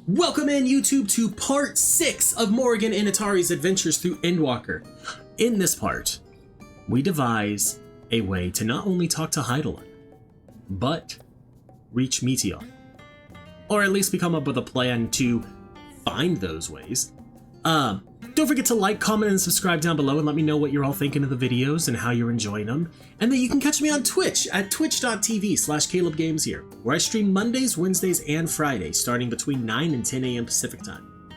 Welcome in, YouTube, to part 6 of Morrighan Initari's adventures through Endwalker. In this part, we devise a way to not only talk to Hydaelyn, but reach Meteion. Or at least we come up with a plan to find those ways. Don't forget to like, comment, and subscribe down below and let me know what you're all thinking of the videos and how you're enjoying them. And then you can catch me on Twitch at twitch.tv/CalebGamesHere, where I stream Mondays, Wednesdays, and Fridays, starting between 9 and 10 a.m. Pacific time.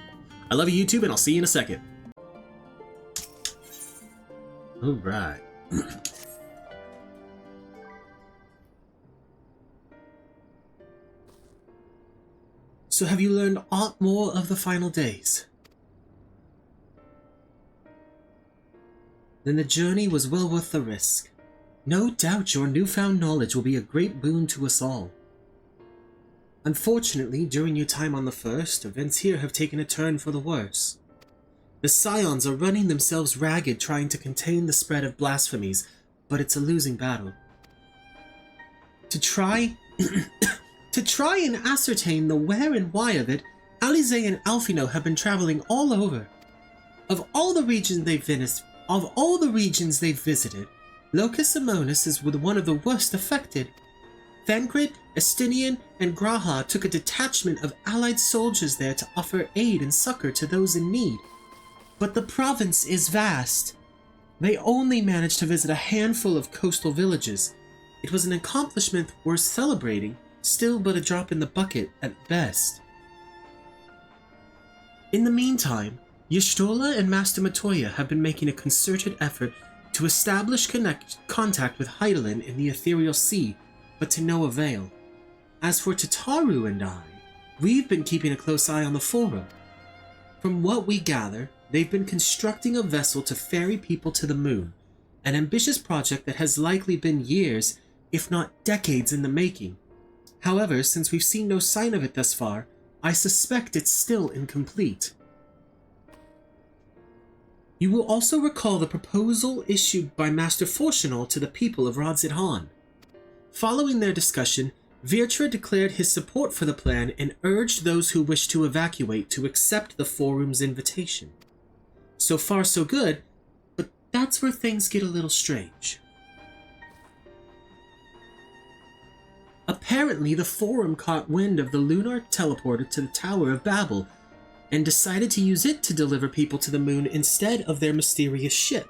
I love you, YouTube, and I'll see you in a second. Alright. So have you learned aught more of the final days? Then the journey was well worth the risk. No doubt your newfound knowledge will be a great boon to us all. Unfortunately, during your time on the First, events here have taken a turn for the worse. The Scions are running themselves ragged trying to contain the spread of blasphemies, but it's a losing battle. To try and ascertain the where and why of it, Alize and Alphino have been traveling all over. Of all the regions they've visited, Locus Amonis is one of the worst affected. Thancred, Estinian, and Graha took a detachment of allied soldiers there to offer aid and succor to those in need. But the province is vast. They only managed to visit a handful of coastal villages. It was an accomplishment worth celebrating, still but a drop in the bucket at best. In the meantime, Y'shtola and Master Meteion have been making a concerted effort to establish contact with Hydaelyn in the Ethereal Sea, but to no avail. As for Tataru and I, we've been keeping a close eye on the Forum. From what we gather, they've been constructing a vessel to ferry people to the moon, an ambitious project that has likely been years, if not decades in the making. However, since we've seen no sign of it thus far, I suspect it's still incomplete. You will also recall the proposal issued by Master Fortunal to the people of Rodzidhan. Following their discussion, Virtra declared his support for the plan and urged those who wish to evacuate to accept the Forum's invitation. So far so good, but that's where things get a little strange. Apparently, the Forum caught wind of the lunar teleporter to the Tower of Babel and decided to use it to deliver people to the moon instead of their mysterious ship.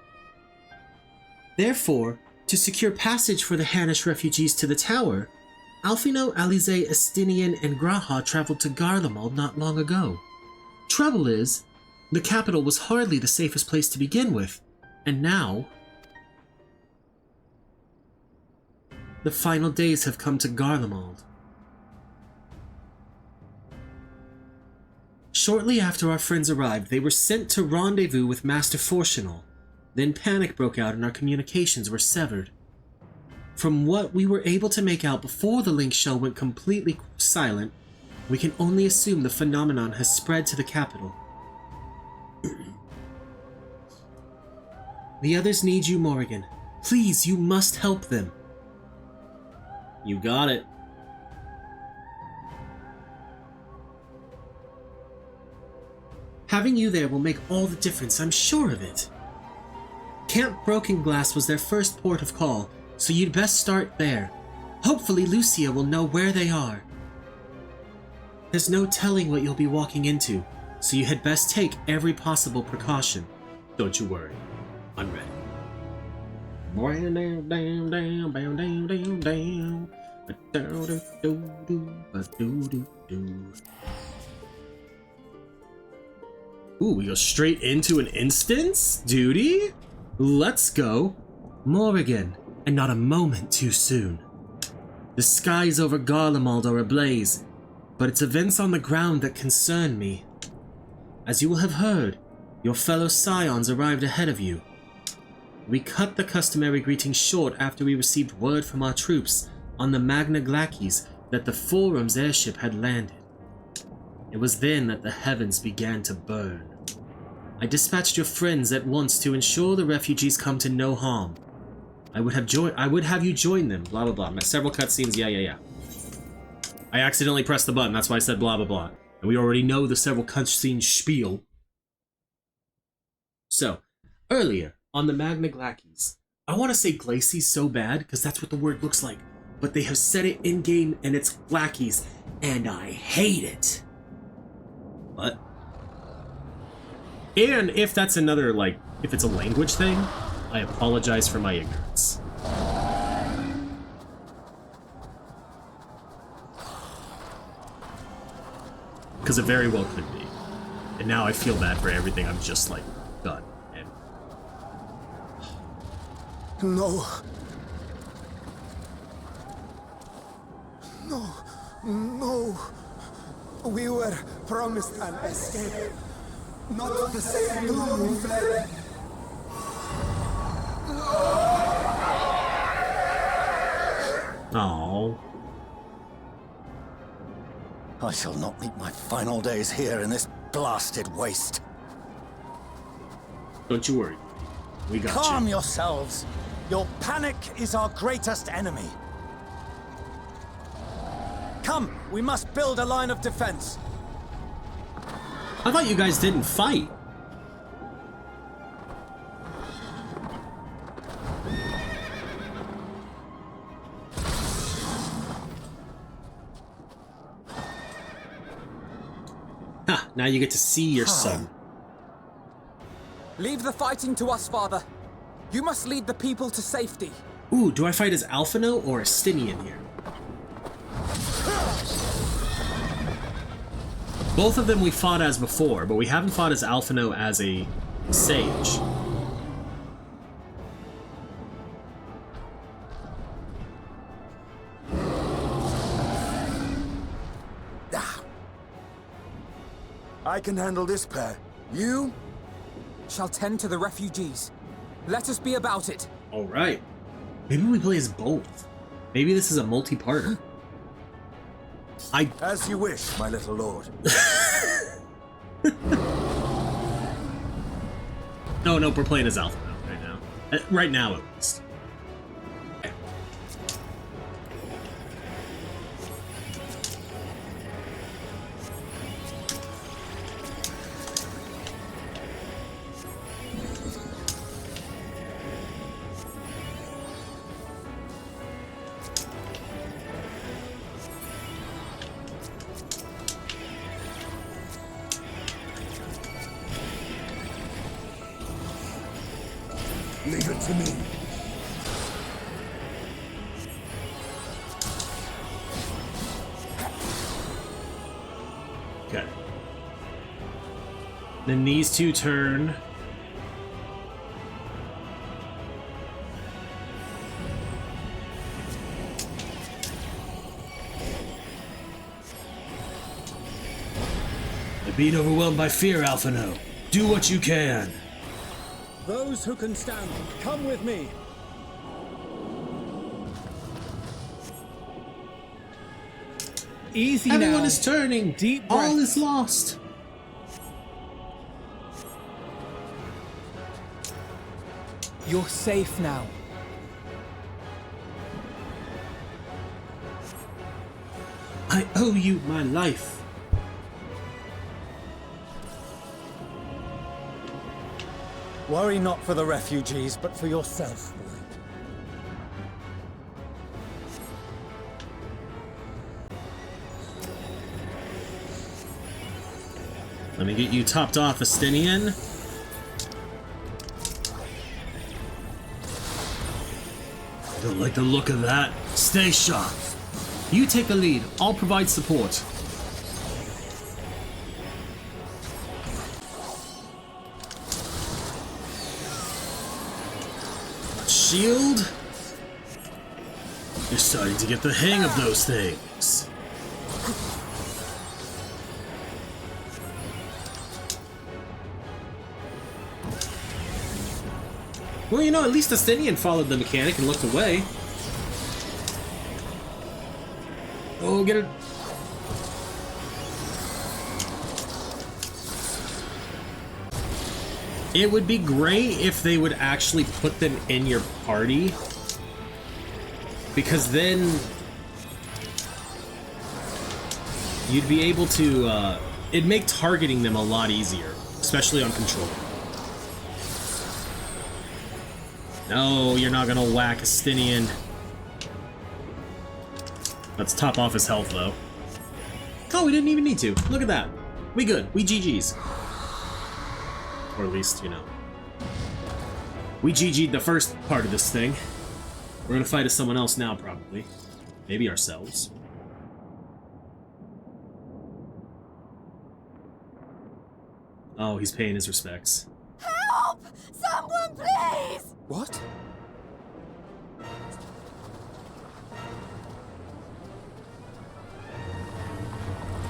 Therefore, to secure passage for the Hanish refugees to the tower, Alphino, Alize, Estinian, and Graha traveled to Garlemald not long ago. Trouble is, the capital was hardly the safest place to begin with, and now the final days have come to Garlemald. Shortly after our friends arrived, they were sent to rendezvous with Master Fortunal. Then panic broke out and our communications were severed. From what we were able to make out before the link shell went completely silent, we can only assume the phenomenon has spread to the capital. The others need you, Morrighan. Please, you must help them. You got it. Having you there will make all the difference, I'm sure of it. Camp Broken Glass was their first port of call, so you'd best start there. Hopefully Lucia will know where they are. There's no telling what you'll be walking into, so you had best take every possible precaution. Don't you worry, I'm ready. Ooh, we go straight into an instance? Duty? Let's go. Morrighan, and not a moment too soon. The skies over Garlemald are ablaze, but it's events on the ground that concern me. As you will have heard, your fellow Scions arrived ahead of you. We cut the customary greetings short after we received word from our troops on the Magna Glakis that the Forum's airship had landed. It was then that the heavens began to burn. I dispatched your friends at once to ensure the refugees come to no harm. I would have you join them, blah blah blah. Several cutscenes, yeah. I accidentally pressed the button, that's why I said blah blah blah. And we already know the several cutscene spiel. So, earlier, on the Magna Glacies, I want to say Glacies so bad, because that's what the word looks like. But they have said it in-game, and it's Glacies, and I hate it. What? And if that's another, like, if it's a language thing, I apologize for my ignorance. Because it very well could be. And now I feel bad for everything I've just, like, done. And... No. No. No. We were promised an escape. Not the same doom we fled. Aww. I shall not meet my final days here in this blasted waste. Don't you worry. We got you. Calm yourselves. Your panic is our greatest enemy. Come, we must build a line of defense. I thought you guys didn't fight. Ha, now you get to see your son. Leave the fighting to us, Father. You must lead the people to safety. Ooh, do I fight as Alphino or Estinian here? Both of them we fought as before, but we haven't fought as Alphino as a sage. I can handle this pair. You? Shall tend to the refugees. Let us be about it. Alright. Maybe we play as both. Maybe this is a multi-parter. As you wish, my little lord. No, we're playing as Alpha right now. Right now, at least. Leave it to me. Okay. Then these two turn. They're being overwhelmed by fear, Alphino. Do what you can. Those who can stand, come with me. Easy Everyone now. is turning. Deep All breaths. is lost. You're safe now. I owe you my life. Worry not for the refugees, but for yourself, boy. Let me get you topped off, Estinian. Don't like the look of that. Stay sharp. You take the lead. I'll provide support. Shield? You're starting to get the hang of those things. Well, you know, at least Estinian followed the mechanic and looked away. Oh, get it. It would be great if they would actually put them in your party. Because then you'd be able to it'd make targeting them a lot easier, especially on control. No, you're not gonna whack Estinian. Let's top off his health, though. Oh, we didn't even need to. Look at that. We good. We GG's. Or at least, you know. We GG'd the first part of this thing. We're gonna fight as someone else now, probably. Maybe ourselves. Oh, he's paying his respects. Help! Someone, please! What?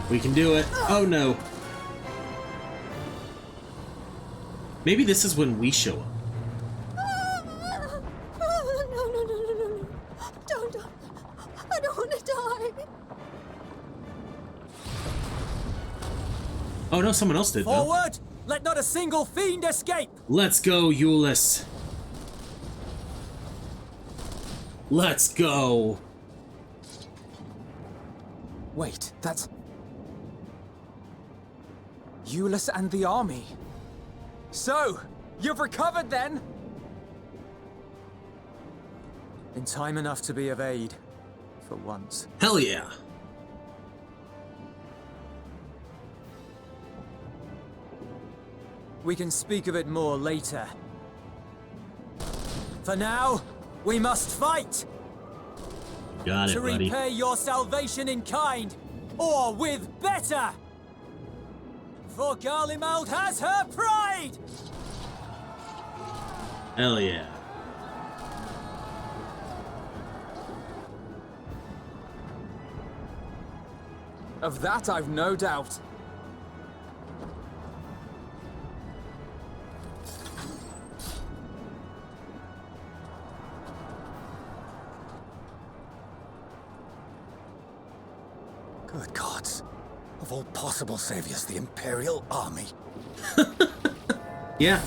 We can do it. Oh no. Maybe this is when we show up. No. Don't. I don't want to die. Oh no, someone else did though. Forward! Let not a single fiend escape! Let's go, Euless. Let's go. Wait, that's... Euless and the army. So, you've recovered then? In time enough to be of aid, for once. Hell yeah. We can speak of it more later. For now, we must fight! Got it, To buddy. repay your salvation in kind, or with better! For Garlemald has her pride! Hell yeah. Of that I've no doubt. Good gods. Of all possible saviors, the Imperial Army. Yeah.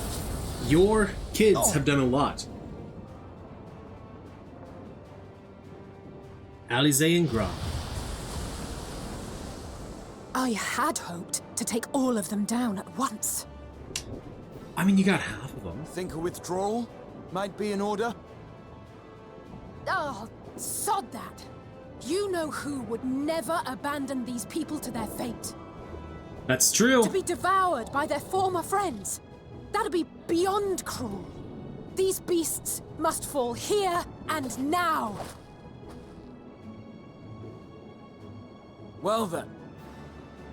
Your kids have done a lot. Alize and Gra. I had hoped to take all of them down at once. I mean, you got half of them. Think a withdrawal might be in order? Oh, sod that. You know who would never abandon these people to their fate. That's true. To be devoured by their former friends. That'd be beyond cruel. These beasts must fall here and now. Well then,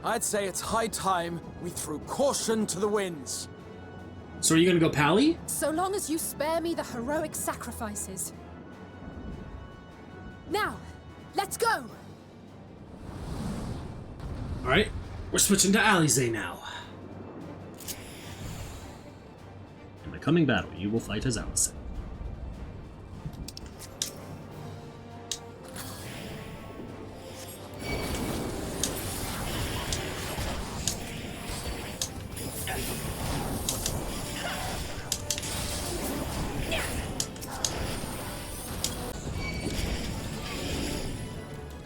I'd say it's high time we threw caution to the winds. So are you gonna go Pally? So long as you spare me the heroic sacrifices. Now, let's go! Alright, we're switching to Alize now. In the coming battle, you will fight as Alice.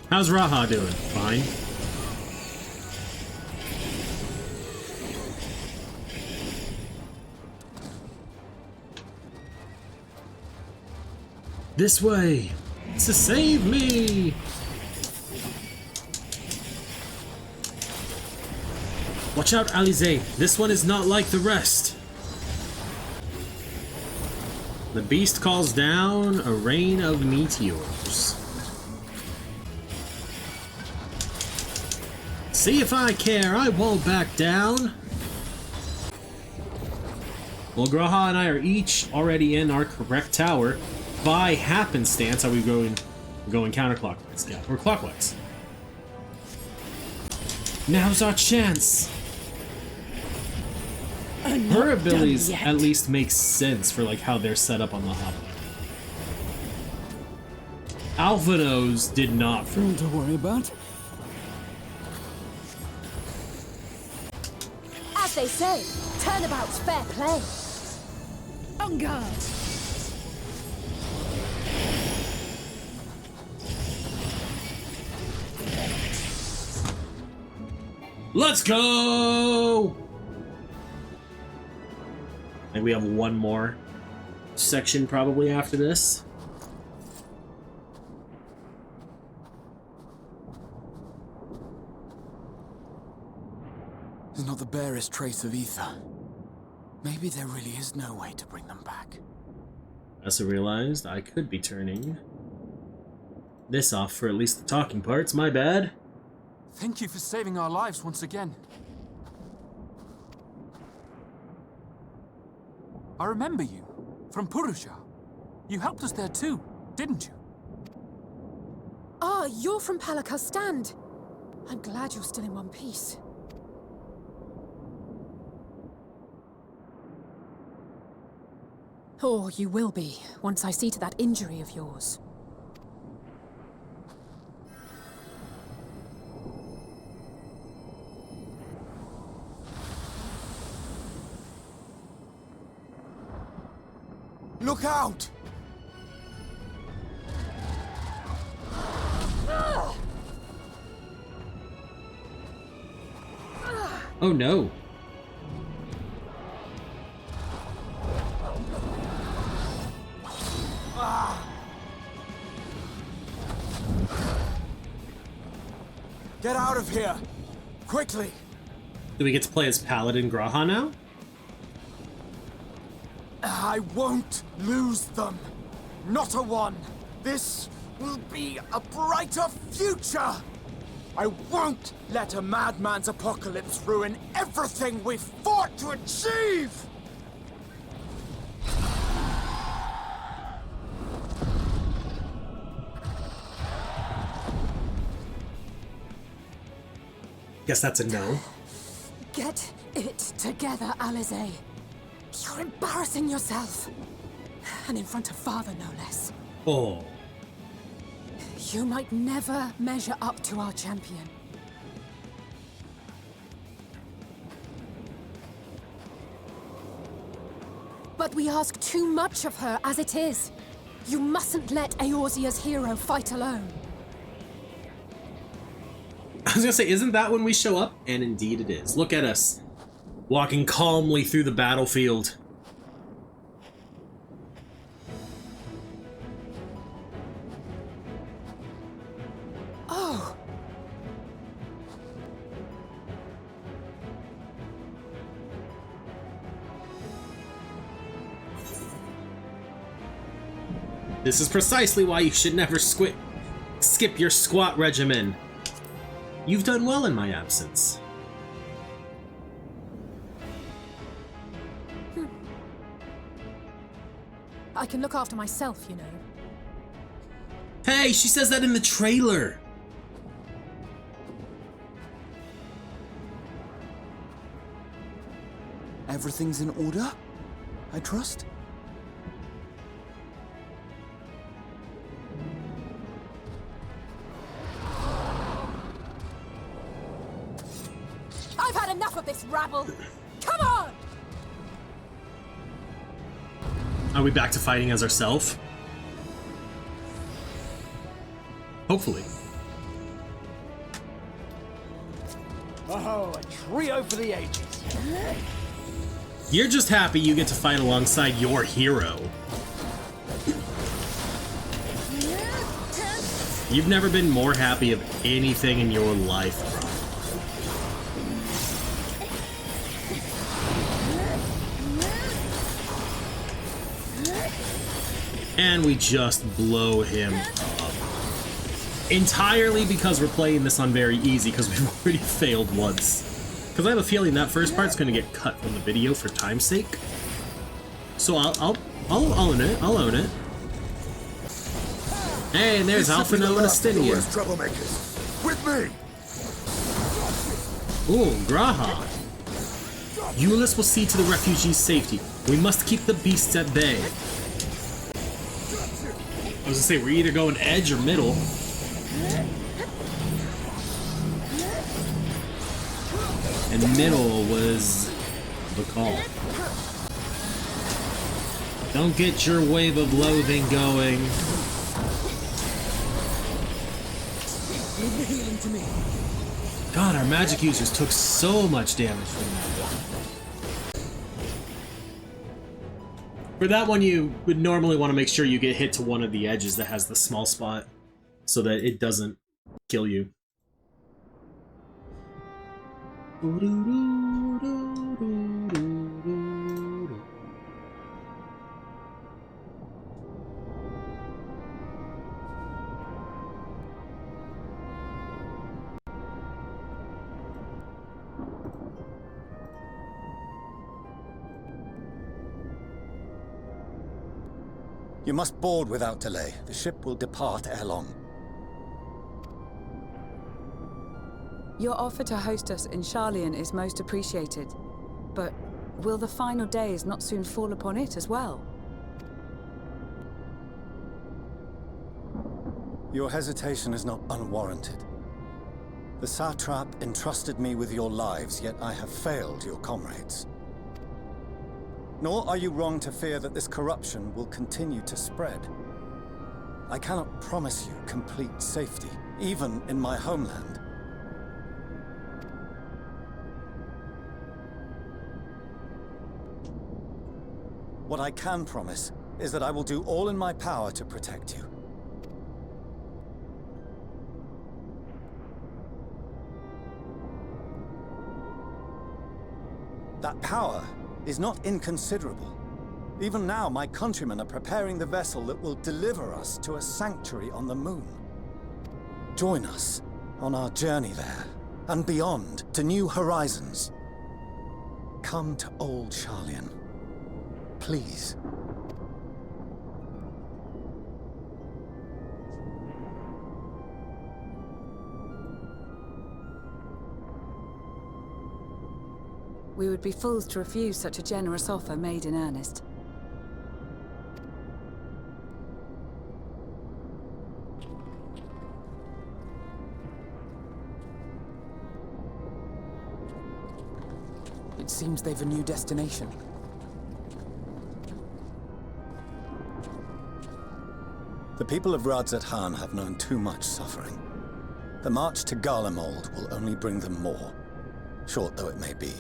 How's Raha doing? Fine. This way! To save me! Watch out, Alize. This one is not like the rest. The beast calls down a rain of meteors. See if I care, I won't back down. Well, Graha and I are each already in our correct tower. By happenstance, are we going counterclockwise? Yeah, or clockwise. Now's our chance. Her abilities at least make sense for like how they're set up on the hop. Alphinaud's did not. Nothing to worry about. As they say, turnabout's fair play. On guard. Let's go! I think we have one more section probably after this. There's not the barest trace of ether. Maybe there really is no way to bring them back. As I realized, I could be turning this off for at least the talking parts. My bad. Thank you for saving our lives once again. I remember you, from Purusha. You helped us there too, didn't you? Ah, you're from Palaka's stand. I'm glad you're still in one piece. Or you will be, once I see to that injury of yours. Look out! Oh no. Get out of here! Quickly! Do we get to play as Paladin Graha now? I won't lose them. Not a one. This will be a brighter future. I won't let a madman's apocalypse ruin everything we've fought to achieve! Guess that's a no. Get it together, Alizé. You're embarrassing yourself. And in front of Father, no less. Oh. You might never measure up to our champion. But we ask too much of her as it is. You mustn't let Eorzea's hero fight alone. I was gonna say, isn't that when we show up? And indeed it is. Look at us. Walking calmly through the battlefield. Oh. This is precisely why you should never skip your squat regimen. You've done well in my absence. I can look after myself, you know. Hey, she says that in the trailer. Everything's in order, I trust? I've had enough of this rabble. Come on! Are we back to fighting as ourselves? Hopefully. Oh, a trio for the ages. You're just happy you get to fight alongside your hero. You've never been more happy of anything in your life, bro. And we just blow him up. Entirely because we're playing this on very easy, because we've already failed once. Because I have a feeling that first part's going to get cut from the video for time's sake. So I'll own it. I'll own it. Hey, and there's Alphino and Astinia. Troublemakers. With me! Ooh, Graha. Euless will see to the refugees' safety. We must keep the beasts at bay. I was gonna say, we're either going edge or middle. And middle was the call. Don't get your wave of loathing going. Leave the healing to me. God, our magic users took so much damage from that. For that one, you would normally want to make sure you get hit to one of the edges that has the small spot so that it doesn't kill you. You must board without delay. The ship will depart ere long. Your offer to host us in Hydaelyn is most appreciated. But will the final days not soon fall upon it as well? Your hesitation is not unwarranted. The satrap entrusted me with your lives, yet I have failed your comrades. Nor are you wrong to fear that this corruption will continue to spread. I cannot promise you complete safety, even in my homeland. What I can promise is that I will do all in my power to protect you. That power is not inconsiderable. Even now, my countrymen are preparing the vessel that will deliver us to a sanctuary on the moon. Join us on our journey there, and beyond, to new horizons. Come to old Hydaelyn. Please. We would be fools to refuse such a generous offer made in earnest. It seems they've a new destination. The people of Radzat-Han have known too much suffering. The march to Garlemald will only bring them more, short though it may be.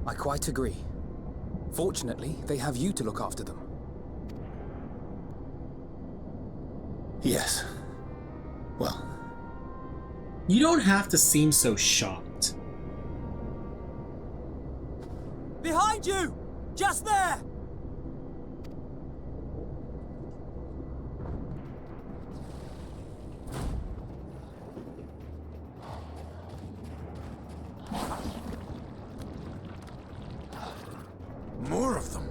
I quite agree. Fortunately, they have you to look after them. Yes. Well. You don't have to seem so shocked. Behind you! Just there! More of them.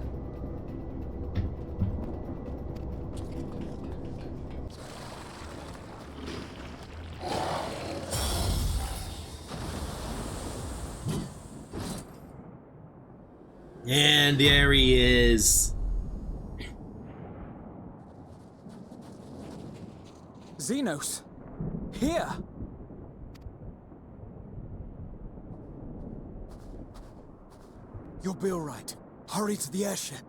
And there he is. Xenos! Here! You'll be all right. Hurry to the airship.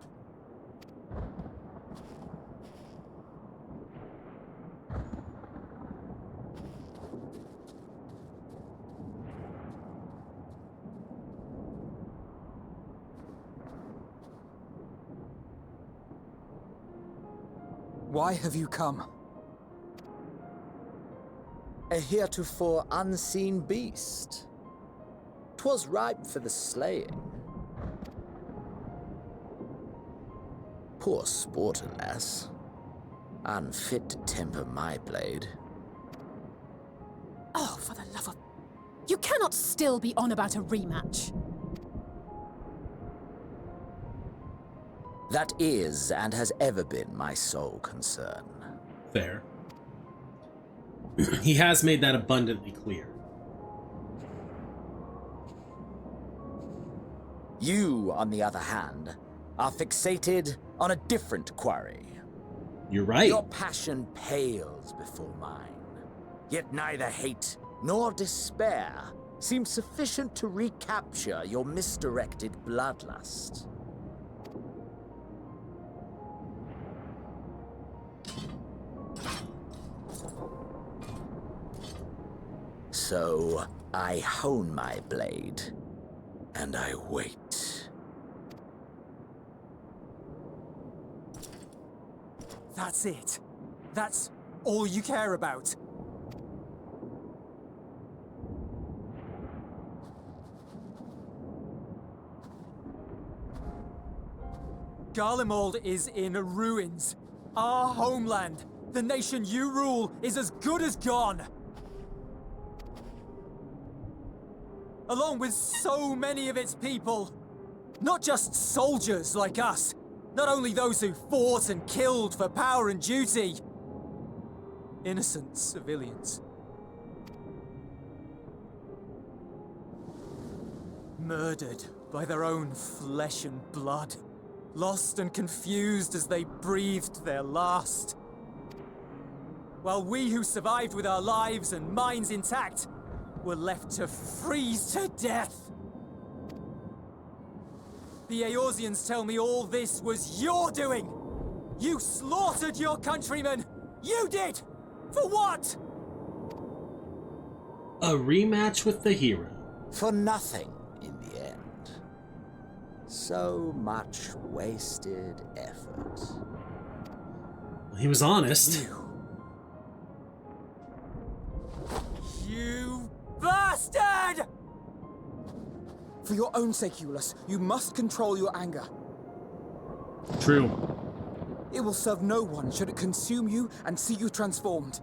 Why have you come? A heretofore unseen beast. 'Twas ripe for the slaying. Poor sport, alas. Unfit to temper my blade. Oh, for the love of... You cannot still be on about a rematch. That is, and has ever been, my sole concern. Fair. He has made that abundantly clear. You, on the other hand, are fixated on a different quarry. You're right. Your passion pales before mine. Yet neither hate nor despair seem sufficient to recapture your misdirected bloodlust. So I hone my blade, and I wait. That's it. That's all you care about. Garlemald is in ruins. Our homeland, the nation you rule, is as good as gone. Along with so many of its people. Not just soldiers like us. Not only those who fought and killed for power and duty. Innocent civilians. Murdered by their own flesh and blood. Lost and confused as they breathed their last. While we who survived with our lives and minds intact were left to freeze to death. The Eorzeans tell me all this was your doing! You slaughtered your countrymen! You did! For what? A rematch with the hero. For nothing, in the end. So much wasted effort. He was honest. You bastard! For your own sake, Eulus, you must control your anger. True. It will serve no one should it consume you and see you transformed.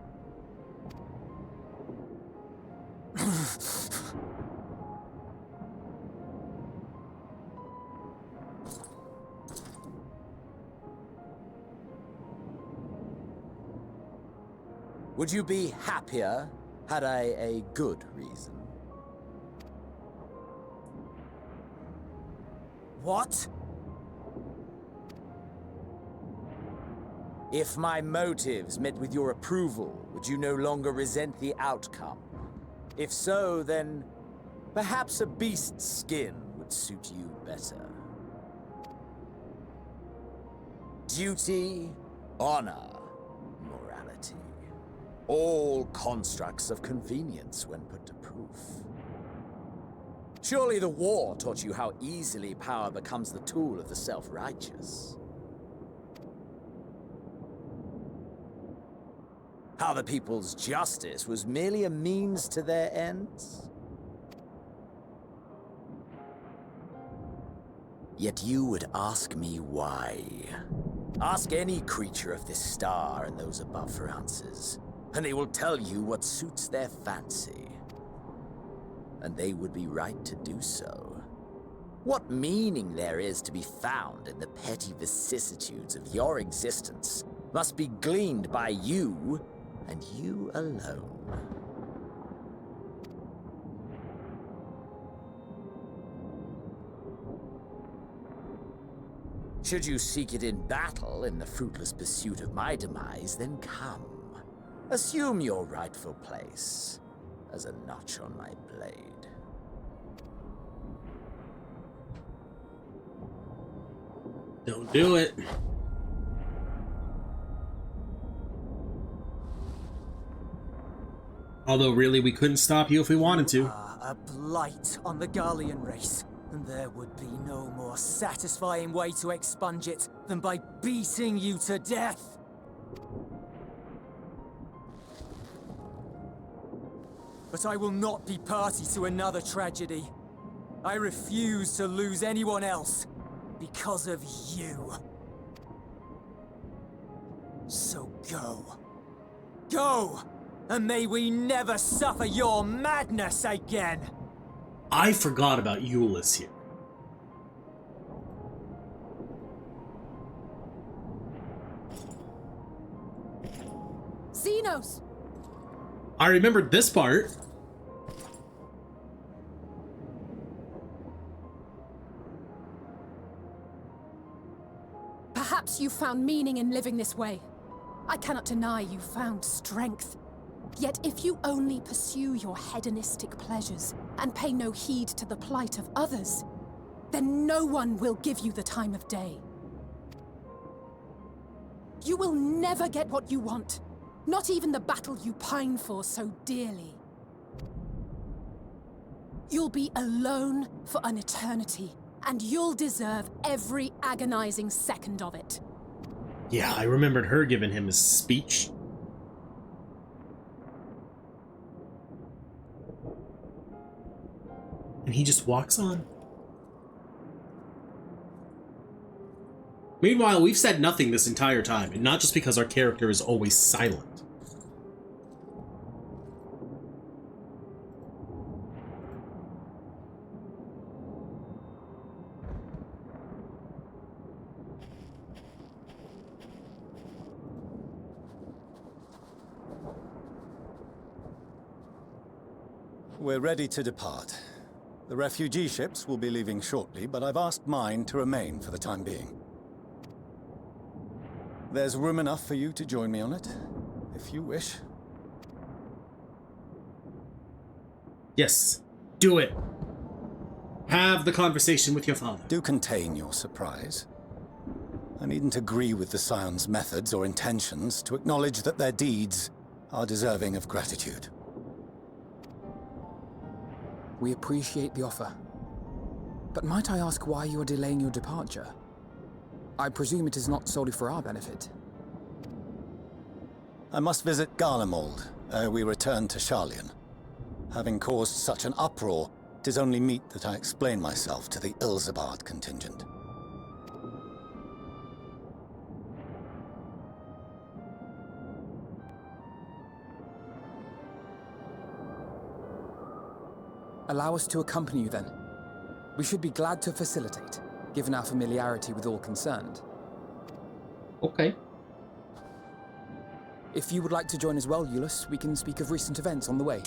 Would you be happier had I a good reason? What? If my motives met with your approval, would you no longer resent the outcome? If so, then perhaps a beast's skin would suit you better. Duty, honor, morality. All constructs of convenience when put to proof. Surely the war taught you how easily power becomes the tool of the self-righteous. How the people's justice was merely a means to their ends. Yet you would ask me why. Ask any creature of this star and those above for answers, and they will tell you what suits their fancy. And they would be right to do so. What meaning there is to be found in the petty vicissitudes of your existence must be gleaned by you, and you alone. Should you seek it in battle in the fruitless pursuit of my demise, then come. Assume your rightful place as a notch on my blade. Don't do it. Although, really, we couldn't stop you if we wanted to. A blight on the Garlean race, and there would be no more satisfying way to expunge it than by beating you to death. But I will not be party to another tragedy. I refuse to lose anyone else because of you. So go. Go! And may we never suffer your madness again! I forgot about Eulus here. Xenos! I remembered this part. Perhaps you found meaning in living this way. I cannot deny you found strength. Yet if you only pursue your hedonistic pleasures and pay no heed to the plight of others, then no one will give you the time of day. You will never get what you want, not even the battle you pine for so dearly. You'll be alone for an eternity, and you'll deserve every agonizing second of it. Yeah, I remembered her giving him his speech. And he just walks on. Meanwhile, we've said nothing this entire time, and not just because our character is always silent. We're ready to depart. The refugee ships will be leaving shortly, but I've asked mine to remain for the time being. There's room enough for you to join me on it, if you wish. Yes, do it. Have the conversation with your father. Do contain your surprise. I needn't agree with the Scion's methods or intentions to acknowledge that their deeds are deserving of gratitude. We appreciate the offer. But might I ask why you are delaying your departure? I presume it is not solely for our benefit. I must visit Garlemald ere we return to Hydaelyn. Having caused such an uproar, 'tis only meet that I explain myself to the Ilzabard contingent. Allow us to accompany you then. We should be glad to facilitate, given our familiarity with all concerned. Okay. If you would like to join as well, Eulus, we can speak of recent events on the way.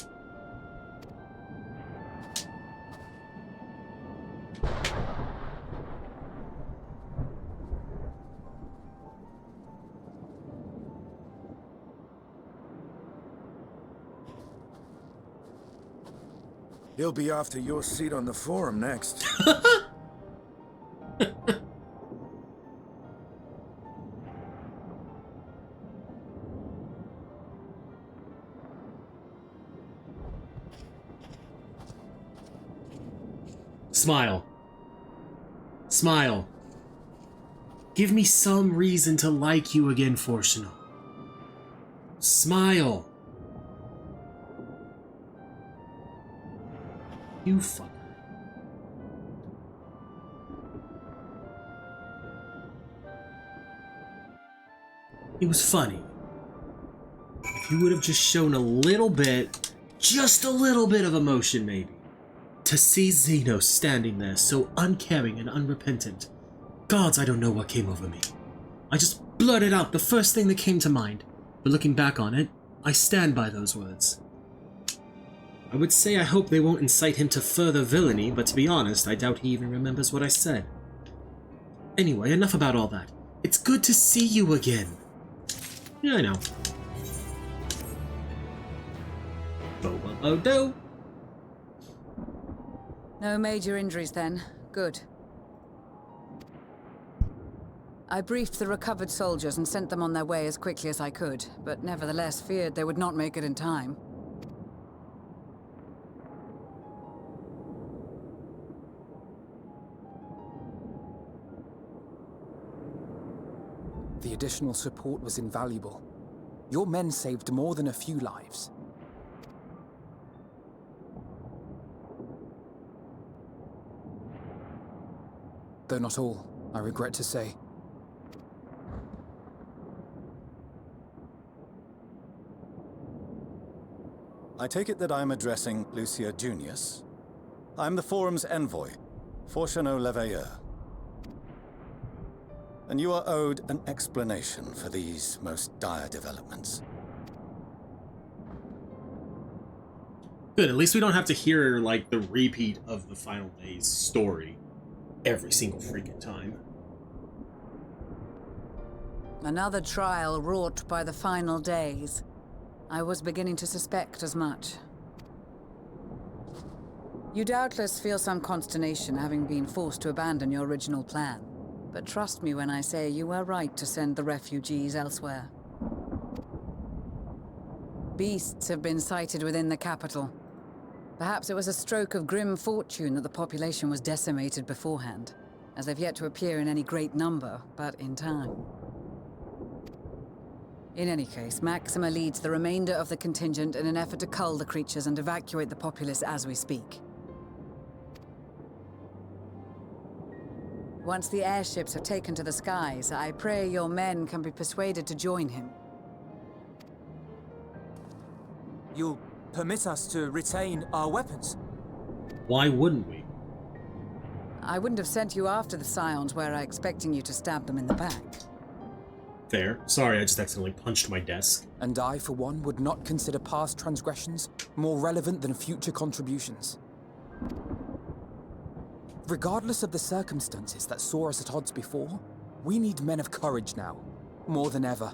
He'll be after your seat on the forum next. Smile. Smile. Give me some reason to like you again, Fortunal. Smile. You fucker. It was funny. If you would have just shown a little bit, just a little bit of emotion maybe. To see Xeno standing there so uncaring and unrepentant. Gods, I don't know what came over me. I just blurted out the first thing that came to mind. But looking back on it, I stand by those words. I would say I hope they won't incite him to further villainy, but to be honest, I doubt he even remembers what I said. Anyway, enough about all that. It's good to see you again. Yeah, I know. Bo-bo-bo-do. No major injuries then. Good. I briefed the recovered soldiers and sent them on their way as quickly as I could, but nevertheless feared they would not make it in time. The additional support was invaluable. Your men saved more than a few lives. Though not all, I regret to say. I take it that I'm addressing Lucia Junius. I'm the Forum's envoy, Fortuno Leveilleur. And you are owed an explanation for these most dire developments. Good, at least we don't have to hear, like, the repeat of the Final Days story every single freaking time. Another trial wrought by the final days. I was beginning to suspect as much. You doubtless feel some consternation having been forced to abandon your original plan. But trust me when I say you were right to send the refugees elsewhere. Beasts have been sighted within the capital. Perhaps it was a stroke of grim fortune that the population was decimated beforehand, as they've yet to appear in any great number, but in time. In any case, Maxima leads the remainder of the contingent in an effort to cull the creatures and evacuate the populace as we speak. Once the airships have taken to the skies, I pray your men can be persuaded to join him. You'll permit us to retain our weapons? Why wouldn't we? I wouldn't have sent you after the Scions were I expecting you to stab them in the back. Fair. Sorry, I just accidentally punched my desk. And I, for one, would not consider past transgressions more relevant than future contributions. Regardless of the circumstances that saw us at odds before, we need men of courage now, more than ever.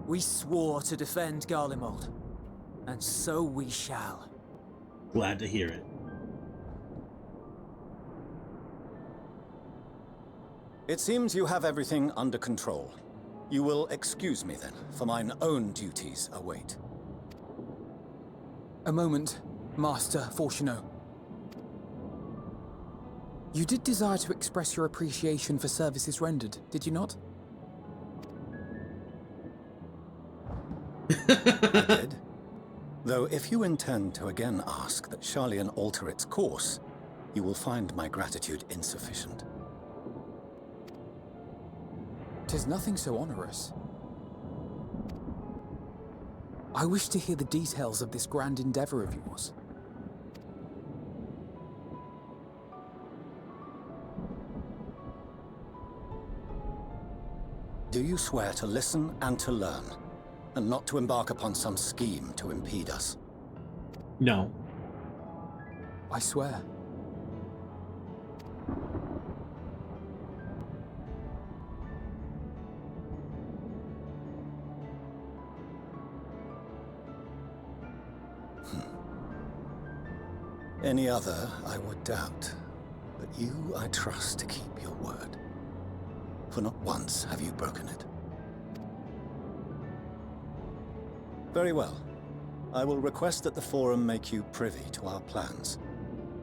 We swore to defend Garlemald, and so we shall. Glad to hear it. It seems you have everything under control. You will excuse me then, for mine own duties await. A moment, Master Fortuneau. You did desire to express your appreciation for services rendered, did you not? I did. Though if you intend to again ask that Hydaelyn alter its course, you will find my gratitude insufficient. 'Tis nothing so onerous. I wish to hear the details of this grand endeavor of yours. Do you swear to listen and to learn, and not to embark upon some scheme to impede us? No. I swear. Any other I would doubt, but you I trust to keep your word. For not once have you broken it. Very well. I will request that the Forum make you privy to our plans.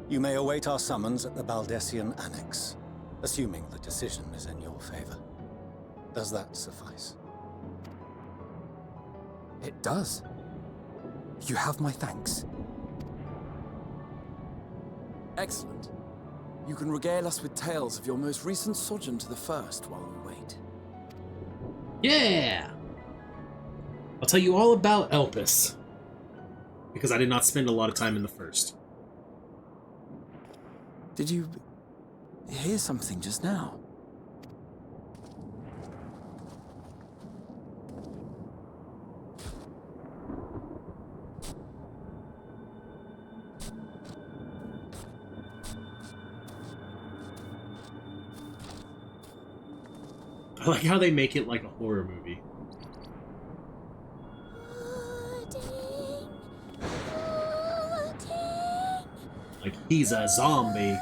You may await our summons at the Baldessian Annex, assuming the decision is in your favor. Does that suffice? It does. You have my thanks. Excellent. You can regale us with tales of your most recent sojourn to the First while we wait. Yeah! I'll tell you all about Elpis, because I did not spend a lot of time in the First. Did you hear something just now? I like how they make it like a horror movie. Like he's a zombie.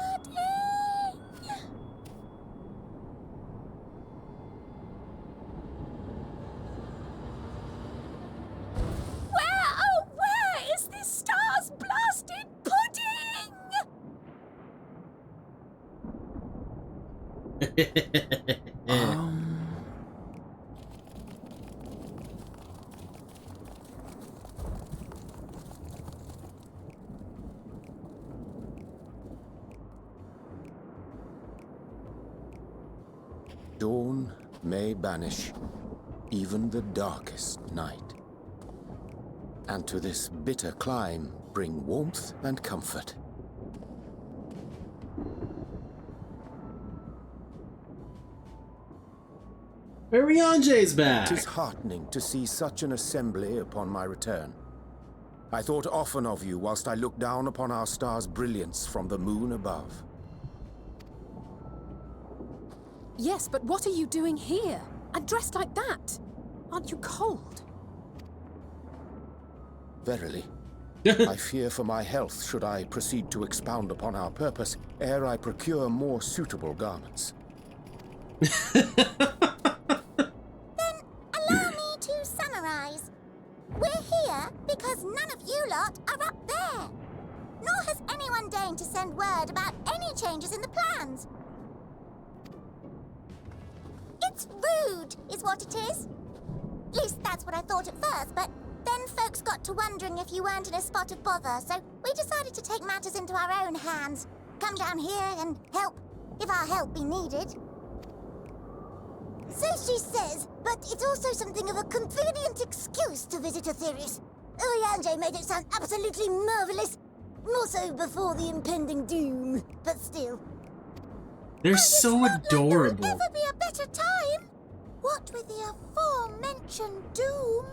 Where is this star's blasted pudding? Dawn may banish even the darkest night, and to this bitter clime bring warmth and comfort. Morrighan's back! 'Tis heartening to see such an assembly upon my return. I thought often of you whilst I looked down upon our star's brilliance from the moon above. Yes, but what are you doing here? And dressed like that? Aren't you cold? Verily. I fear for my health should I proceed to expound upon our purpose ere I procure more suitable garments. Then allow me to summarize. We're here because none of you lot are up there. Nor has anyone deigned to send word about any changes in the plans. It's rude, is what it is. At least that's what I thought at first, but then folks got to wondering if you weren't in a spot of bother, so we decided to take matters into our own hands. Come down here and help, if our help be needed. So she says, but it's also something of a convenient excuse to visit Etheris. Urianger made it sound absolutely marvelous. More so before the impending doom, but still. They're so adorable. There will ever be a better time. What with the aforementioned doom?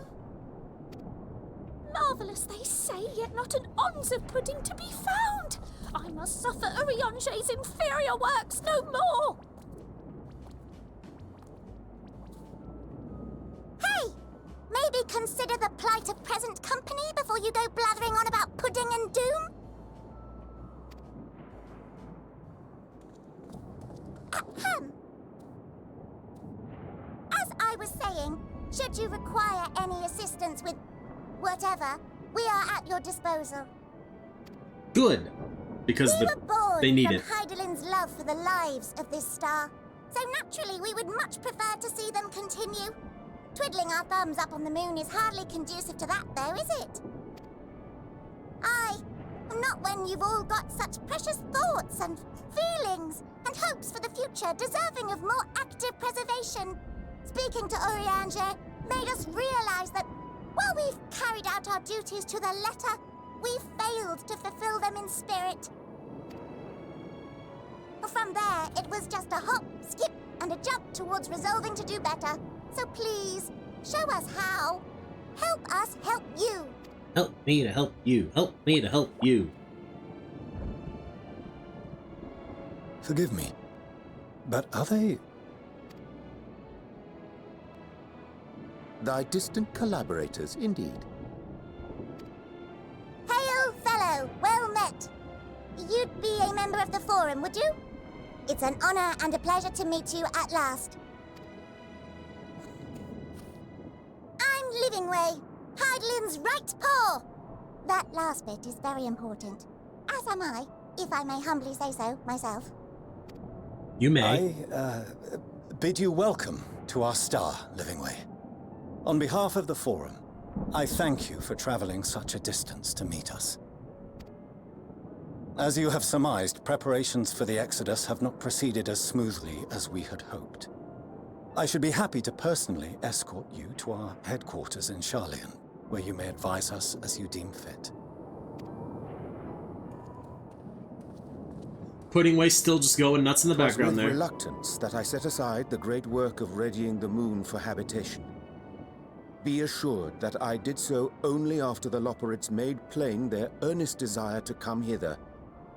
Marvelous, they say, yet not an ounce of pudding to be found. I must suffer Urianger's inferior works no more. Hey, maybe consider the plight of present company before you go blathering on about pudding and doom. Ahem. As I was saying, should you require any assistance with whatever, we are at your disposal. Good, because we were born they need from it. Hydaelyn's love for the lives of this star, so naturally we would much prefer to see them continue. Twiddling our thumbs up on the moon is hardly conducive to that, though, is it? Aye, not when you've all got such precious thoughts and feelings and hopes for the future deserving of more active preservation. Speaking to Urianger made us realize that while we've carried out our duties to the letter, we've failed to fulfill them in spirit. From there, it was just a hop, skip, and a jump towards resolving to do better. So please, show us how. Help us help you. Help me to help you. Help me to help you. Forgive me, but are they... Thy distant collaborators, indeed. Hail, fellow, well met. You'd be a member of the Forum, would you? It's an honor and a pleasure to meet you at last. I'm Livingway, Hydaelyn's right paw. That last bit is very important. As am I, if I may humbly say so myself. You may. I bid you welcome to our star, Livingway. On behalf of the Forum, I thank you for traveling such a distance to meet us. As you have surmised, preparations for the Exodus have not proceeded as smoothly as we had hoped. I should be happy to personally escort you to our headquarters in Charlian, where you may advise us as you deem fit. Puddingway still just going nuts in the background with there. Reluctance that I set aside the great work of readying the moon for habitation. Be assured that I did so only after the Loperids made plain their earnest desire to come hither,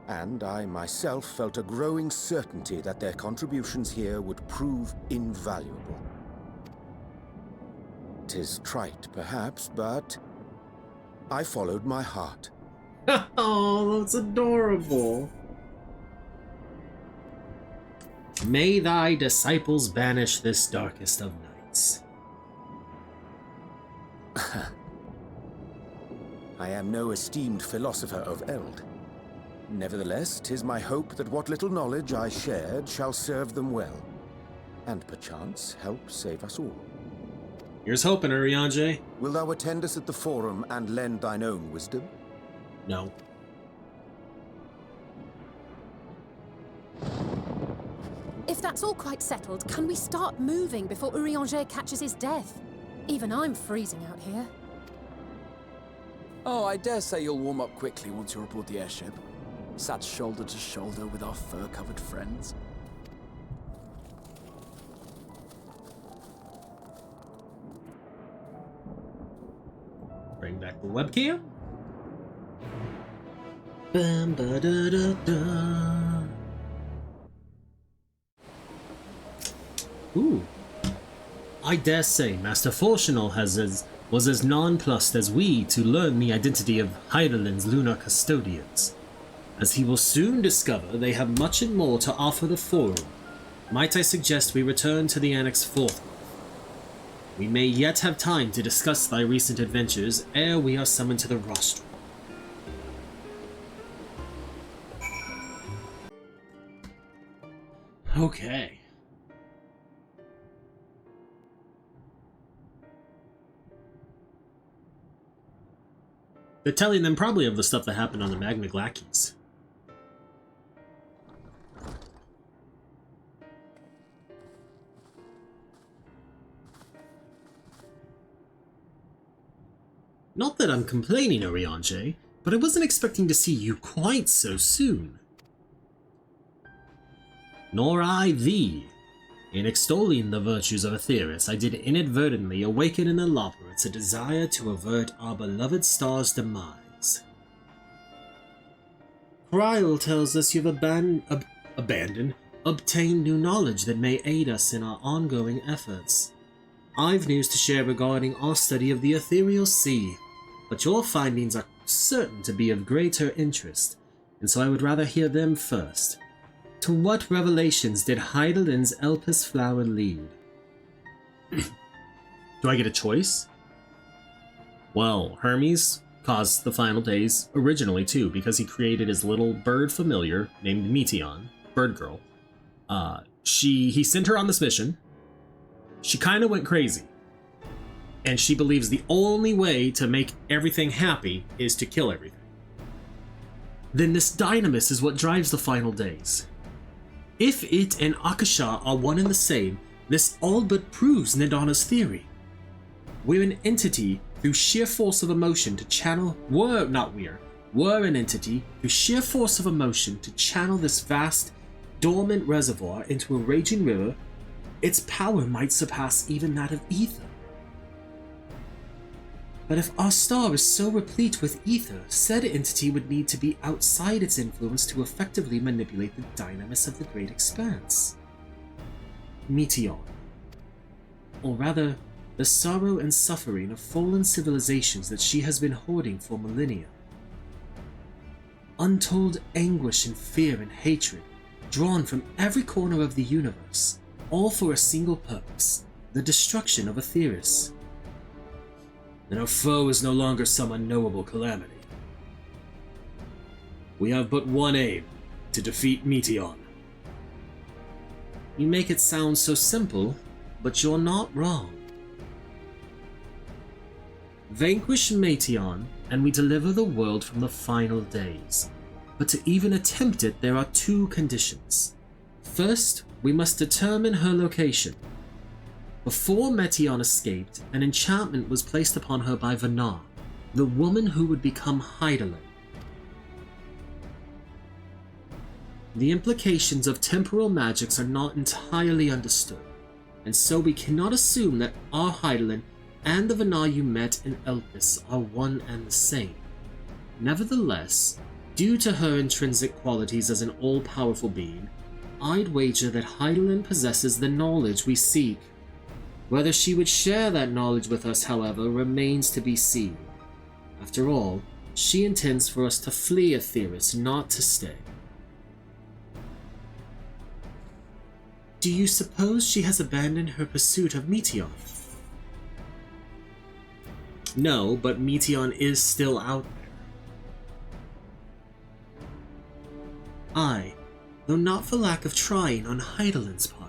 and I myself felt a growing certainty that their contributions here would prove invaluable. 'Tis trite, perhaps, but I followed my heart. Oh, that's adorable. May thy disciples banish this darkest of nights. I am no esteemed philosopher of Eld. Nevertheless, 'tis my hope that what little knowledge I shared shall serve them well, and perchance help save us all. Here's hoping, Urianger. Will thou attend us at the Forum and lend thine own wisdom? No. If that's all quite settled, can we start moving before Urianger catches his death? Even I'm freezing out here. Oh, I dare say you'll warm up quickly once you're aboard the airship. Sat shoulder to shoulder with our fur-covered friends. Bring back the webcam. Bum, ba, da, da, da. Ooh. I dare say Master Fortunal was as nonplussed as we to learn the identity of Hydaelyn's lunar custodians. As he will soon discover, they have much and more to offer the Forum. Might I suggest we return to the Annex forthwith? We may yet have time to discuss thy recent adventures ere we are summoned to the rostrum. Okay. They're telling them probably of the stuff that happened on the Magna Glacies. Not that I'm complaining, Oriange, but I wasn't expecting to see you quite so soon. Nor I thee. In extolling the virtues of Aetheris, I did inadvertently awaken in the Loperates a desire to avert our beloved star's demise. Kryl tells us you've obtained new knowledge that may aid us in our ongoing efforts. I've news to share regarding our study of the ethereal sea, but your findings are certain to be of greater interest, and so I would rather hear them first. To what revelations did Hydaelyn's Elpis flower lead? Do I get a choice? Well, Hermes caused the final days originally too, because he created his little bird familiar named Meteion, bird girl. He sent her on this mission. She kind of went crazy. And she believes the only way to make everything happy is to kill everything. Then this dynamis is what drives the final days. If it and Akasha are one and the same, this all but proves Nidana's theory. We're an entity through sheer force of emotion to channel... We're an entity through sheer force of emotion to channel this vast, dormant reservoir into a raging river. Its power might surpass even that of ether. But if our star is so replete with ether, said entity would need to be outside its influence to effectively manipulate the dynamis of the great expanse. Meteion. Or rather, the sorrow and suffering of fallen civilizations that she has been hoarding for millennia. Untold anguish and fear and hatred, drawn from every corner of the universe, all for a single purpose, the destruction of Aetheris. And our foe is no longer some unknowable calamity. We have but one aim, to defeat Meteion. You make it sound so simple, but you're not wrong. Vanquish Meteion, and we deliver the world from the final days. But to even attempt it, there are two conditions. First, we must determine her location. Before Meteion escaped, an enchantment was placed upon her by Vanar, the woman who would become Hydaelyn. The implications of temporal magics are not entirely understood, and so we cannot assume that our Hydaelyn and the Vanar you met in Elpis are one and the same. Nevertheless, due to her intrinsic qualities as an all-powerful being, I'd wager that Hydaelyn possesses the knowledge we seek. Whether she would share that knowledge with us, however, remains to be seen. After all, she intends for us to flee Aetheris, not to stay. Do you suppose she has abandoned her pursuit of Meteion? No, but Meteion is still out there. Aye, though not for lack of trying on Hydaelyn's part.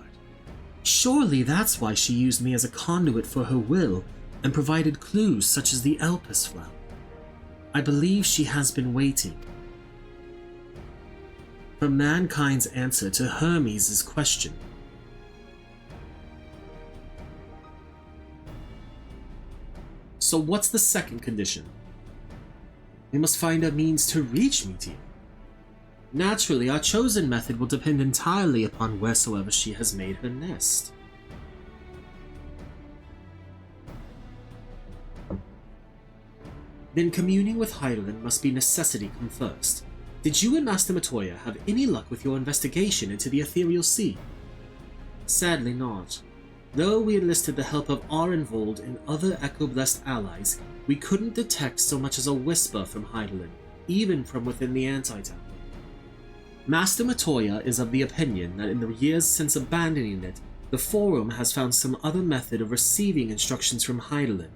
Surely that's why she used me as a conduit for her will and provided clues such as the Elpis flower. I believe she has been waiting for mankind's answer to Hermes' question. So what's the second condition? We must find a means to reach Meteion. Naturally, our chosen method will depend entirely upon wheresoever she has made her nest. Then communing with Hydaelyn must be necessity come first. Did you and Master Meteion have any luck with your investigation into the ethereal sea? Sadly not. Though we enlisted the help of Arenvold and other Echo-blessed allies, we couldn't detect so much as a whisper from Hydaelyn, even from within the Anti-Tower. Master Meteion is of the opinion that in the years since abandoning it, the Forum has found some other method of receiving instructions from Hydaelyn.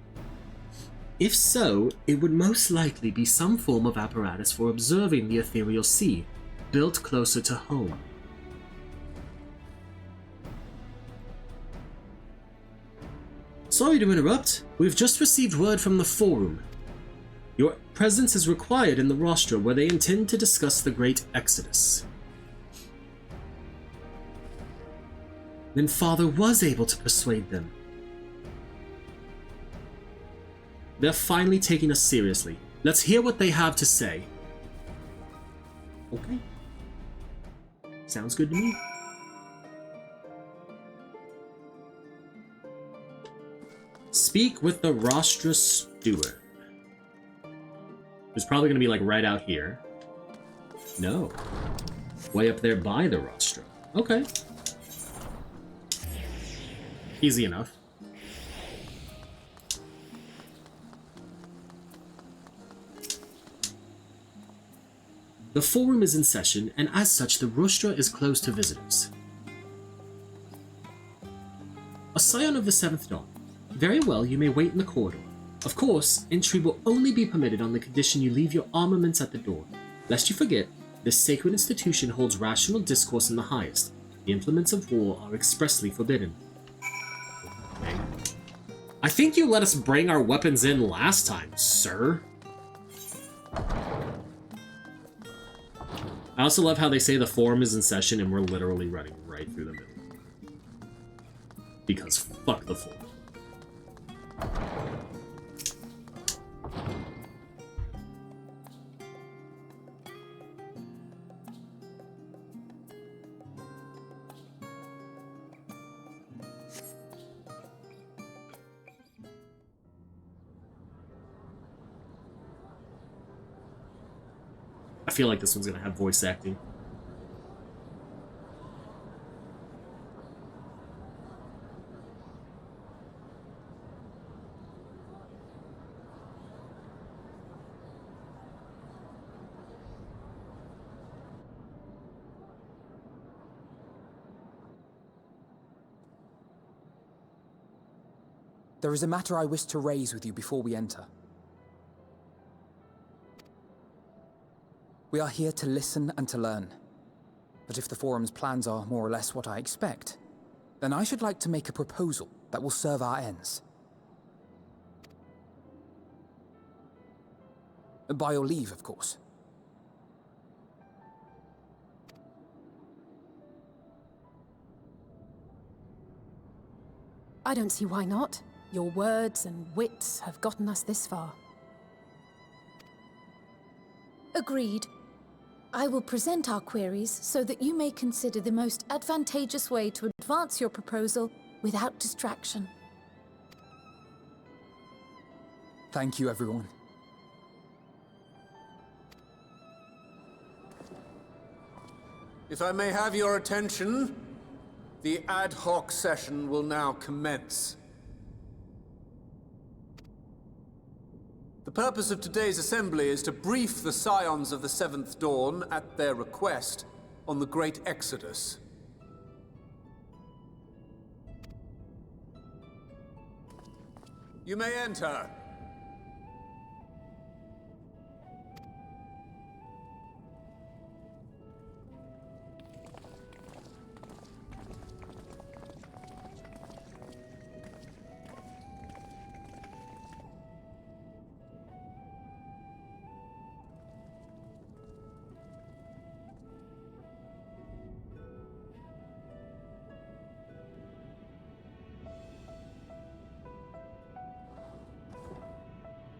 If so, it would most likely be some form of apparatus for observing the ethereal sea, built closer to home. Sorry to interrupt, we've just received word from the Forum. Your presence is required in the rostra where they intend to discuss the Great Exodus. Then Father was able to persuade them. They're finally taking us seriously. Let's hear what they have to say. Okay. Sounds good to me. Speak with the Rostra Steward. Who's probably going to be like right out here. No. Way up there by the Rostra. Okay. Easy enough. The Forum is in session, and as such, the Rostra is closed to visitors. A scion of the 7th Dawn. Very well, you may wait in the corridor. Of course, entry will only be permitted on the condition you leave your armaments at the door. Lest you forget, this sacred institution holds rational discourse in the highest. The implements of war are expressly forbidden. Okay. I think you let us bring our weapons in last time, sir. I also love how they say the Forum is in session and we're literally running right through the middle. Because fuck the Forum. I feel like this one's gonna have voice acting. There is a matter I wish to raise with you before we enter. We are here to listen and to learn. But if the Forum's plans are more or less what I expect, then I should like to make a proposal that will serve our ends. By your leave, of course. I don't see why not. Your words and wits have gotten us this far. Agreed. I will present our queries so that you may consider the most advantageous way to advance your proposal without distraction. Thank you, everyone. If I may have your attention, the ad hoc session will now commence. The purpose of today's assembly is to brief the Scions of the 7th Dawn, at their request, on the Great Exodus. You may enter.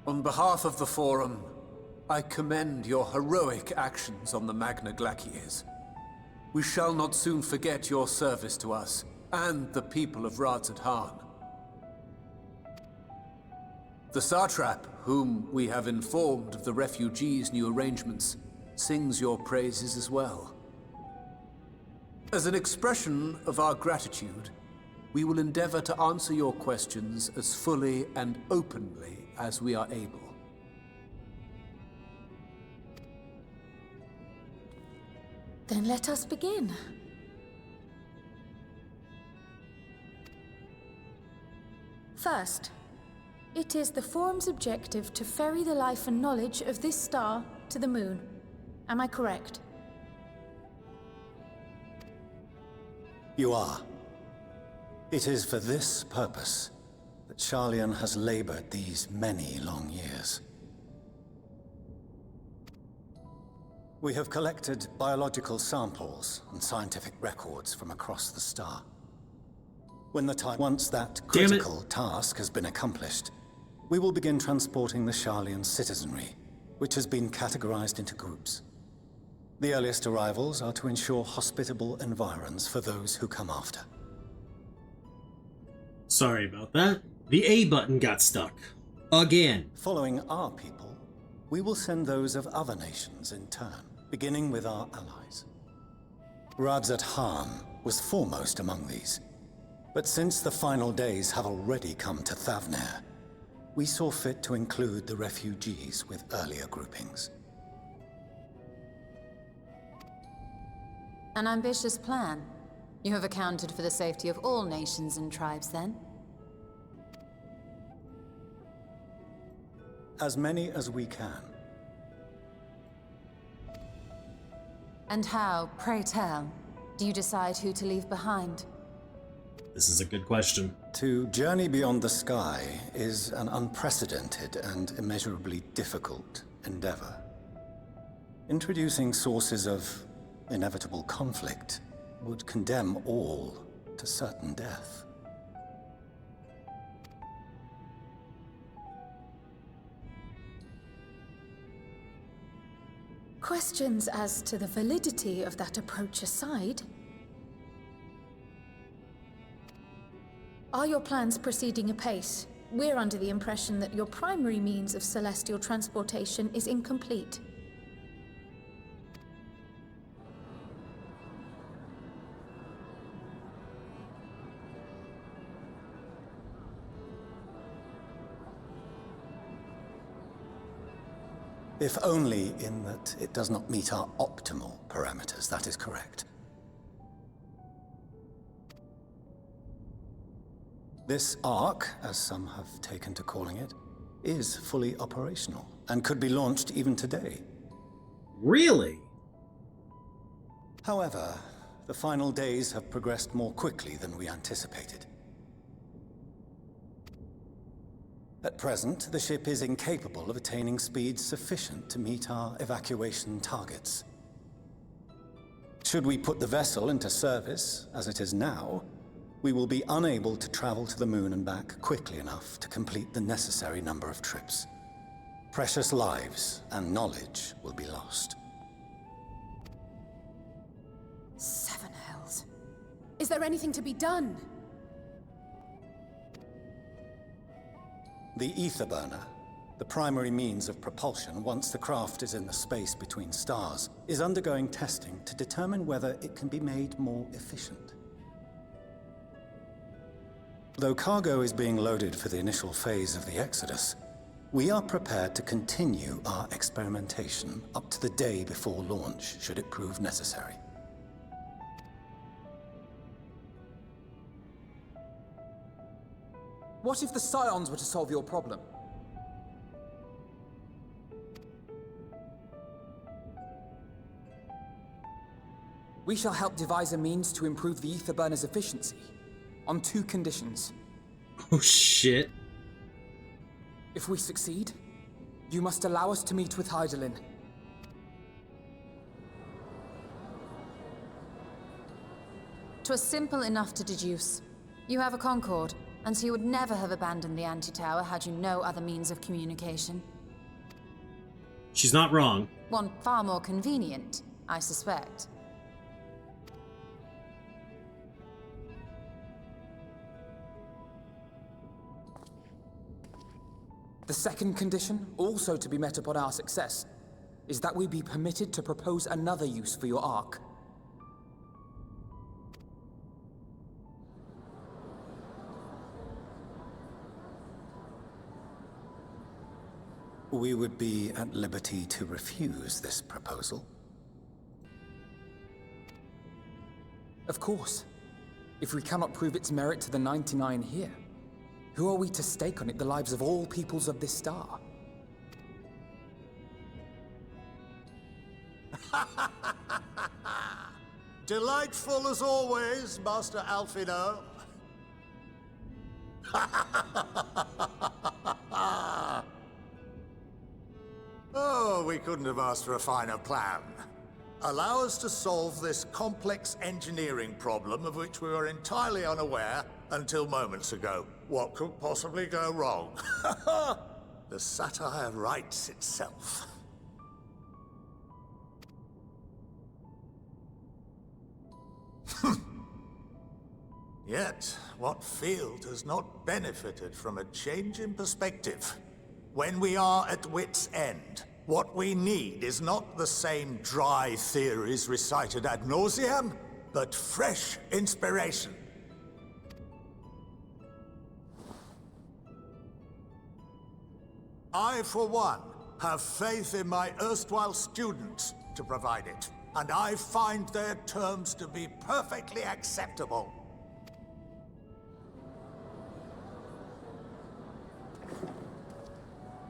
On behalf of the Forum, I commend your heroic actions on the Magna Glaciers. We shall not soon forget your service to us and the people of Radzadhan. The Satrap, whom we have informed of the refugees' new arrangements, sings your praises as well. As an expression of our gratitude, we will endeavor to answer your questions as fully and openly as we are able. Then let us begin. First, it is the Forum's objective to ferry the life and knowledge of this star to the moon. Am I correct? You are. It is for this purpose that Hydaelyn has labored these many long years. We have collected biological samples and scientific records from across the star. Once that critical task has been accomplished, we will begin transporting the Hydaelyn citizenry, which has been categorized into groups. The earliest arrivals are to ensure hospitable environs for those who come after. Sorry about that. The A button got stuck. Again. Following our people, we will send those of other nations in turn, beginning with our allies. Radzat Han was foremost among these. But since the final days have already come to Thavnair, we saw fit to include the refugees with earlier groupings. An ambitious plan. You have accounted for the safety of all nations and tribes, then? As many as we can. And how, pray tell, do you decide who to leave behind? This is a good question. To journey beyond the sky is an unprecedented and immeasurably difficult endeavor. Introducing sources of inevitable conflict would condemn all to certain death. Questions as to the validity of that approach aside, are your plans proceeding apace? We're under the impression that your primary means of celestial transportation is incomplete. If only in that it does not meet our optimal parameters, that is correct. This Ark, as some have taken to calling it, is fully operational and could be launched even today. Really? However, the final days have progressed more quickly than we anticipated. At present, the ship is incapable of attaining speeds sufficient to meet our evacuation targets. Should we put the vessel into service, as it is now, we will be unable to travel to the moon and back quickly enough to complete the necessary number of trips. Precious lives and knowledge will be lost. Seven hells. Is there anything to be done? The ether burner, the primary means of propulsion once the craft is in the space between stars, is undergoing testing to determine whether it can be made more efficient. Though cargo is being loaded for the initial phase of the Exodus, we are prepared to continue our experimentation up to the day before launch, should it prove necessary. What if the Scions were to solve your problem? We shall help devise a means to improve the ether burner's efficiency, on 2 conditions. Oh shit. If we succeed, you must allow us to meet with Hydaelyn. "'Twas simple enough to deduce. You have a Concord, and so you would never have abandoned the Anti-Tower had you no other means of communication. She's not wrong. One far more convenient, I suspect. The second condition, also to be met upon our success, is that we be permitted to propose another use for your Ark. we would be at liberty to refuse this proposal. Of course. If we cannot prove its merit to the 99 here, who are we to stake on it the lives of all peoples of this star? Delightful as always, Master Alfino. Oh, we couldn't have asked for a finer plan. Allow us to solve this complex engineering problem of which we were entirely unaware until moments ago. What could possibly go wrong? The satire writes itself. Yet, what field has not benefited from a change in perspective? When we are at wit's end, what we need is not the same dry theories recited ad nauseam, but fresh inspiration. I, for one, have faith in my erstwhile students to provide it, and I find their terms to be perfectly acceptable.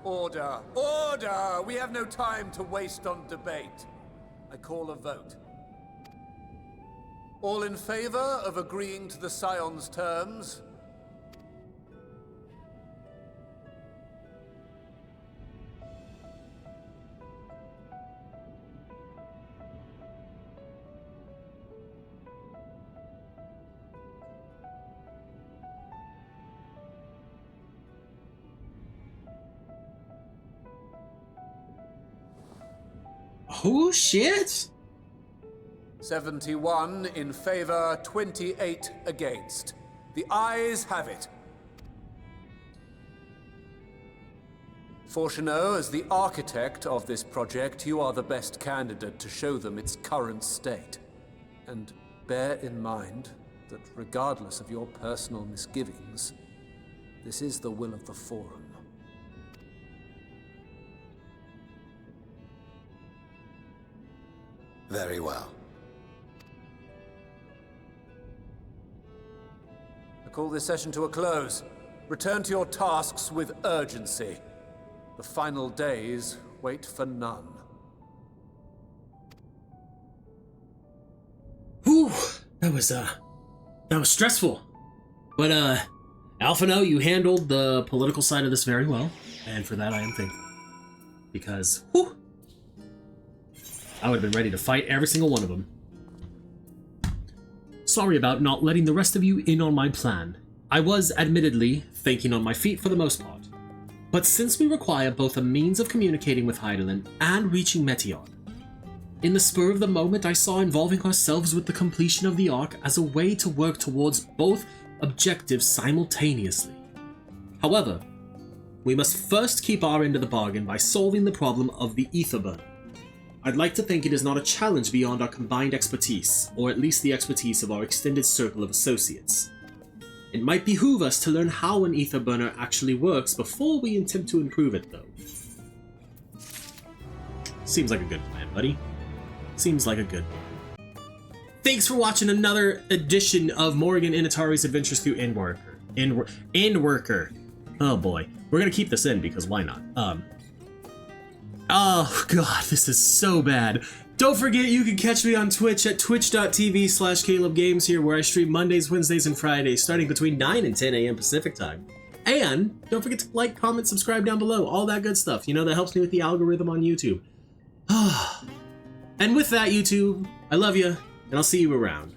Order! Order! We have no time to waste on debate. I call a vote. All in favor of agreeing to the Scion's terms? Oh, shit! 71 in favor, 28 against. The ayes have it. Fortuneau, as the architect of this project, you are the best candidate to show them its current state. And bear in mind that regardless of your personal misgivings, this is the will of the Forum. Very well. I call this session to a close. Return to your tasks with urgency. The final days wait for none. Whew, that was stressful. But Alfino, you handled the political side of this very well, and for that I am thankful. Because, whew, I would have been ready to fight every single one of them. Sorry about not letting the rest of you in on my plan. I was, admittedly, thinking on my feet for the most part. But since we require both a means of communicating with Hydaelyn and reaching Meteion, in the spur of the moment I saw involving ourselves with the completion of the Ark as a way to work towards both objectives simultaneously. However, we must first keep our end of the bargain by solving the problem of the ether burner. I'd like to think it is not a challenge beyond our combined expertise, or at least the expertise of our extended circle of associates. It might behoove us to learn how an ether burner actually works before we attempt to improve it, though. Seems like a good plan, buddy. Seems like a good one. Thanks for watching another edition of Morrighan Initari's Adventures through Endwalker. Endwalker. Oh boy. We're gonna keep this in because why not? Oh god, this is so bad. Don't forget you can catch me on Twitch at twitch.tv/CalebGames here, where I stream Mondays, Wednesdays, and Fridays starting between 9 and 10 a.m. Pacific time. And don't forget to like, comment, subscribe down below, all that good stuff. You know, that helps me with the algorithm on YouTube. And with that, YouTube, I love you, and I'll see you around.